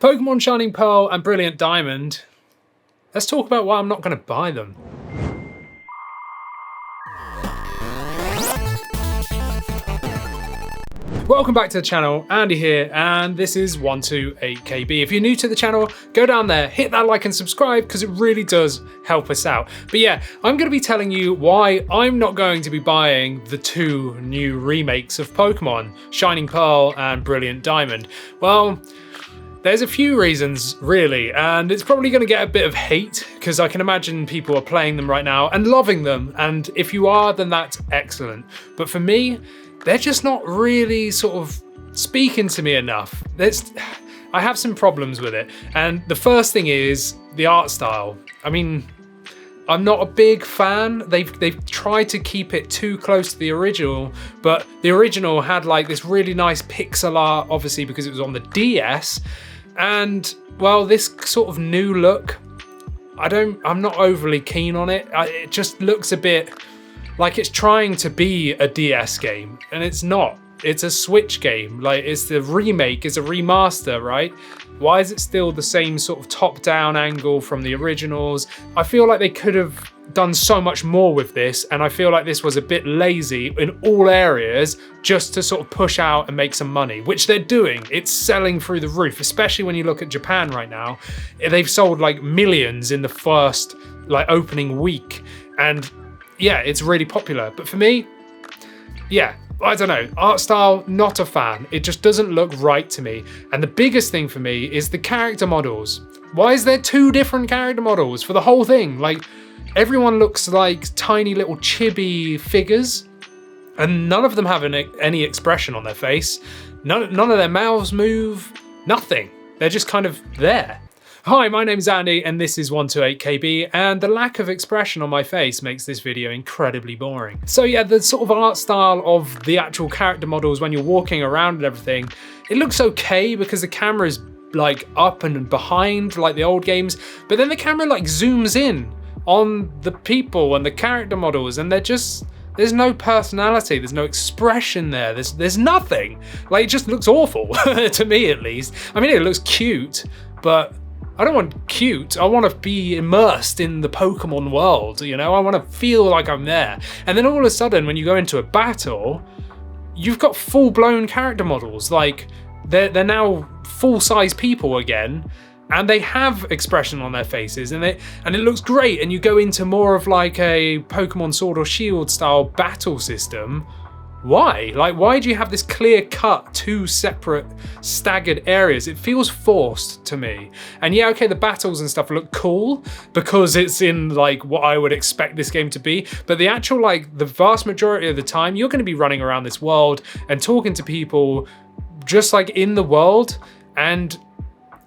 Pokemon Shining Pearl and Brilliant Diamond. Let's talk about why I'm not going to buy them. Welcome back to the channel, Andy here, and this is 128KB. If you're new to the channel, go down there, hit that like and subscribe because it really does help us out. But yeah, I'm going to be telling you why I'm not going to be buying the two new remakes of Pokemon, Shining Pearl and Brilliant Diamond. Well, there's a few reasons, really, and it's probably going to get a bit of hate because I can imagine people are playing them right now and loving them, and if you are, then that's excellent. But for me, they're just not really sort of speaking to me enough. I have some problems with it, and the first thing is the art style. I mean, I'm not a big fan. They've tried to keep it too close to the original, but the original had like this really nice pixel art, obviously because it was on the DS, and well, this sort of new look, I'm not overly keen on it. It just looks a bit like it's trying to be a DS game, and it's not. It's a Switch game. Like, it's the remake, it's a remaster, right? Why is it still the same sort of top-down angle from the originals? I feel like they could have done so much more with this, and I feel like this was a bit lazy in all areas just to sort of push out and make some money, which they're doing. It's selling through the roof, especially when you look at Japan right now. They've sold like millions in the first like opening week, and yeah, it's really popular. But for me, yeah, I don't know. Art style, not a fan. It just doesn't look right to me. And the biggest thing for me is the character models. Why is there two different character models for the whole thing? Like, everyone looks like tiny little chibi figures, and none of them have any expression on their face. None of their mouths move, nothing. They're just kind of there. Hi, my name's Andy and this is 128KB, and the lack of expression on my face makes this video incredibly boring. So yeah, the sort of art style of the actual character models when you're walking around and everything, it looks okay because the camera's like up and behind like the old games, but then the camera like zooms in on the people and the character models, and there's no personality, there's no expression there, there's nothing. Like, it just looks awful, to me at least. I mean, it looks cute, but I don't want cute, I want to be immersed in the Pokemon world, you know? I want to feel like I'm there. And then all of a sudden, when you go into a battle, you've got full-blown character models. Like, they're now full-size people again, and they have expression on their faces, and it looks great, and you go into more of like a Pokemon Sword or Shield style battle system. Why? Like, why do you have this clear-cut, two separate, staggered areas? It feels forced to me. And yeah, okay, the battles and stuff look cool because it's in, like, what I would expect this game to be. But the actual, like, the vast majority of the time, you're going to be running around this world and talking to people just, like, in the world, and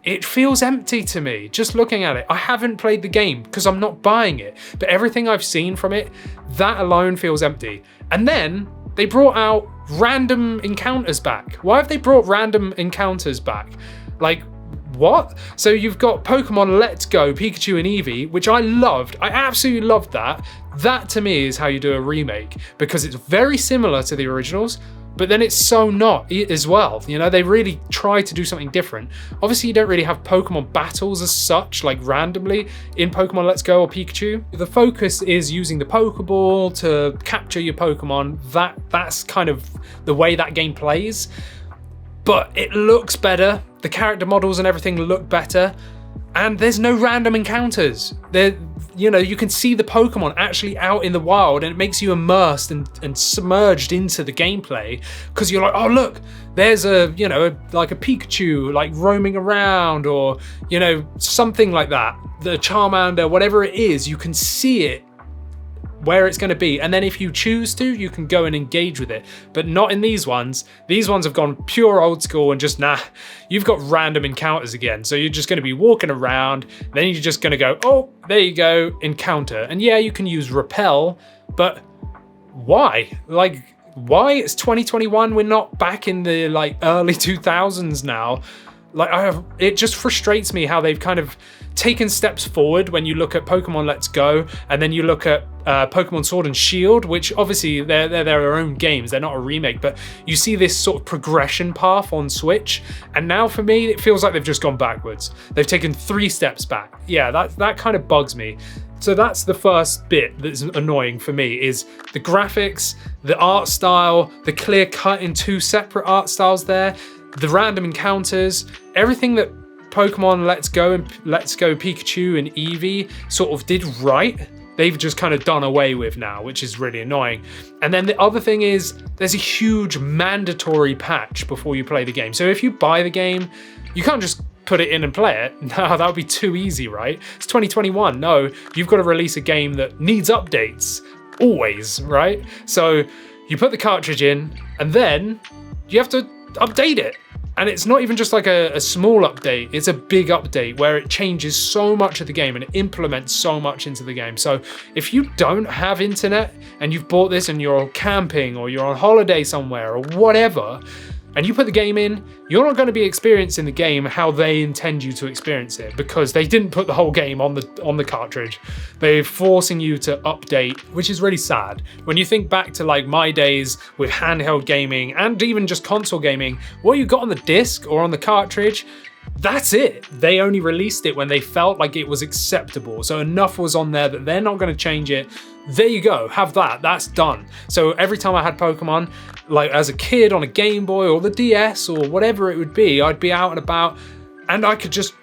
it feels empty to me, just looking at it. I haven't played the game because I'm not buying it. But everything I've seen from it, that alone feels empty. And then they brought out random encounters back. Why have they brought random encounters back? Like, what? So you've got Pokemon Let's Go, Pikachu and Eevee, which I loved. I absolutely loved that. That to me is how you do a remake, because it's very similar to the originals, but then it's so not as well. You know, they really try to do something different. Obviously, you don't really have Pokemon battles as such, like randomly in Pokemon Let's Go or Pikachu. The focus is using the Pokeball to capture your Pokemon. That's kind of the way that game plays. But it looks better. The character models and everything look better. And there's no random encounters. You know, you can see the Pokemon actually out in the wild, and it makes you immersed and submerged into the gameplay, because you're like, oh look, there's like a Pikachu like roaming around, or, you know, something like that. The Charmander, whatever it is, you can see it where it's going to be, and then if you choose to, you can go and engage with it. But not in these ones. These ones have gone pure old school and just, nah, you've got random encounters again. So you're just going to be walking around, then you're just going to go, oh, there you go, encounter. And yeah, you can use repel, but why? Like, why? It's 2021, we're not back in the like early 2000s now. It just frustrates me how they've kind of taken steps forward when you look at Pokemon Let's Go, and then you look at Pokemon Sword and Shield, which obviously they're their own games, they're not a remake, but you see this sort of progression path on Switch, and now for me it feels like they've just gone backwards. They've taken 3 steps back. Yeah, that kind of bugs me. So that's the first bit that's annoying for me, is the graphics, the art style, the clear cut in 2 separate art styles there, the random encounters, everything that Pokemon Let's Go and Let's Go Pikachu and Eevee sort of did right, they've just kind of done away with now, which is really annoying. And then the other thing is there's a huge mandatory patch before you play the game. So if you buy the game, you can't just put it in and play it. No, that would be too easy, right? It's 2021. No, you've got to release a game that needs updates, always, right? So you put the cartridge in and then you have to update it. And it's not even just like a small update, it's a big update where it changes so much of the game and it implements so much into the game. So if you don't have internet and you've bought this and you're camping or you're on holiday somewhere or whatever, and you put the game in, you're not going to be experiencing the game how they intend you to experience it, because they didn't put the whole game on the cartridge. They're forcing you to update, which is really sad. When you think back to like my days with handheld gaming and even just console gaming, what you got on the disc or on the cartridge, that's it. They only released it when they felt like it was acceptable. So enough was on there that they're not going to change it. There you go, have that, that's done. So every time I had Pokemon, like as a kid on a Game Boy or the DS or whatever it would be, I'd be out and about and I could just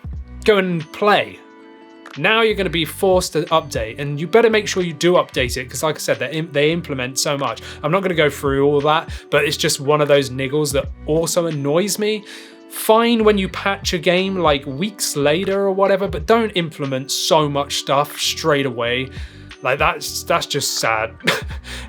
go and play. Now you're going to be forced to update, and you better make sure you do update it, because like I said, they implement so much. I'm not going to go through all of that, but it's just one of those niggles that also annoys me. Fine when you patch a game like weeks later or whatever, but don't implement so much stuff straight away. Like that's just sad.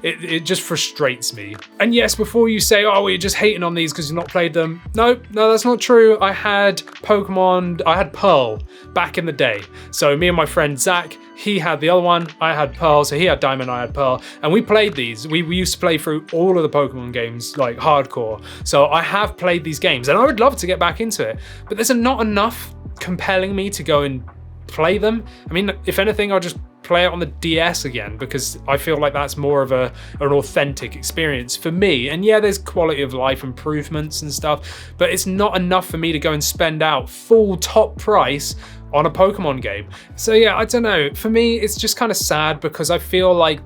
It just frustrates me. And yes, before you say, oh, you're just hating on these because you've not played them. No, that's not true. I had Pokemon, I had Pearl back in the day. So me and my friend Zach, he had the other one, I had Pearl, so he had Diamond, I had Pearl, and we played these. We used to play through all of the Pokemon games, like hardcore. So I have played these games, and I would love to get back into it, but there's not enough compelling me to go and play them. I mean, if anything, I'll just play it on the DS again, because I feel like that's more of an authentic experience for me. And yeah, there's quality of life improvements and stuff, but it's not enough for me to go and spend out full top price on a Pokemon game. So yeah, I don't know. For me, it's just kind of sad, because I feel like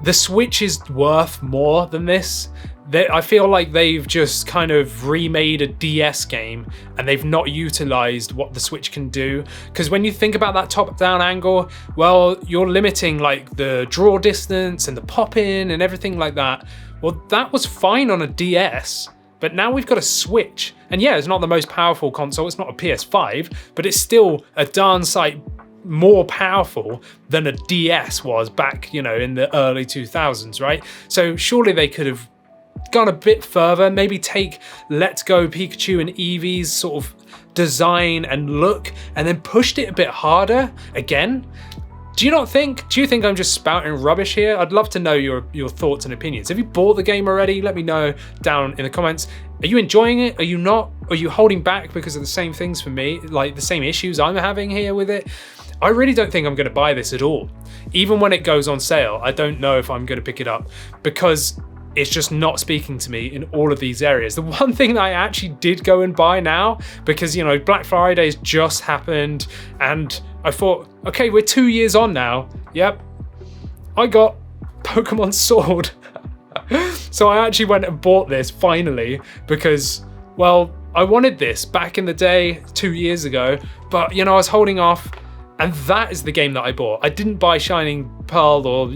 the Switch is worth more than this. I feel like they've just kind of remade a DS game and they've not utilized what the Switch can do. Because when you think about that top-down angle, well, you're limiting like the draw distance and the pop-in and everything like that. Well, that was fine on a DS, but now we've got a Switch. And yeah, it's not the most powerful console, it's not a PS5, but it's still a darn sight more powerful than a DS was back, in the early 2000s, right? So surely they could have gone a bit further, maybe take Let's Go Pikachu and Eevee's sort of design and look and then pushed it a bit harder again. Do you think I'm just spouting rubbish here? I'd love to know your thoughts and opinions. Have you bought the game already? Let me know down in the comments. Are you enjoying it? Are you not? Are you holding back because of the same things for me, like the same issues I'm having here with it? I really don't think I'm going to buy this at all. Even when it goes on sale, I don't know if I'm going to pick it up, because it's just not speaking to me in all of these areas. The one thing that I actually did go and buy now, because Black Friday's just happened and I thought, okay, we're 2 years on now. Yep, I got Pokemon Sword. So I actually went and bought this finally, because, well, I wanted this back in the day 2 years ago, but I was holding off, and that is the game that I bought. I didn't buy Shining Pearl or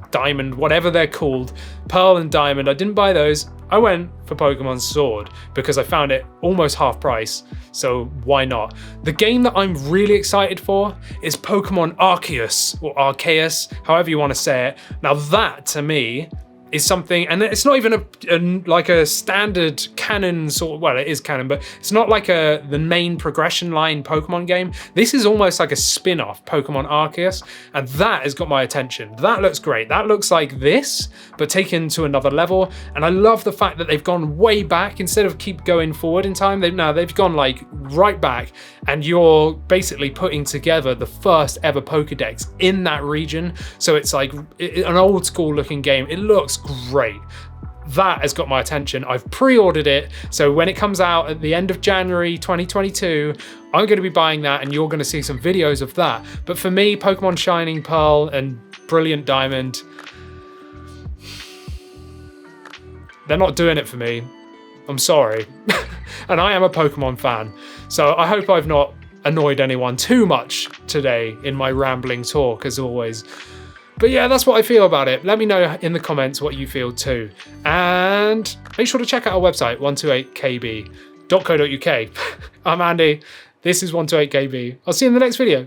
Diamond, whatever they're called, Pearl and Diamond. I didn't buy those. I went for Pokemon Sword because I found it almost half price, so why not? The game that I'm really excited for is Pokemon Arceus, or Arceus, however you want to say it. Now that, to me, is something, and it's not even like a standard canon sort of, well, it is canon, but it's not like the main progression line Pokemon game. This is almost like a spin-off Pokemon Arceus, and that has got my attention. That looks great. That looks like this, but taken to another level, and I love the fact that they've gone way back instead of keep going forward in time. They've gone like right back, and you're basically putting together the first ever Pokedex in that region. So it's like an old school looking game. It looks great. That has got my attention. I've pre-ordered it, so when it comes out at the end of January 2022, I'm going to be buying that, and you're going to see some videos of that. But for me, Pokemon Shining Pearl and Brilliant Diamond, they're not doing it for me. I'm sorry. And I am a Pokemon fan, so I hope I've not annoyed anyone too much today in my rambling talk, as always. But yeah, that's what I feel about it. Let me know in the comments what you feel too. And make sure to check out our website, 128kb.co.uk. I'm Andy. This is 128kb. I'll see you in the next video.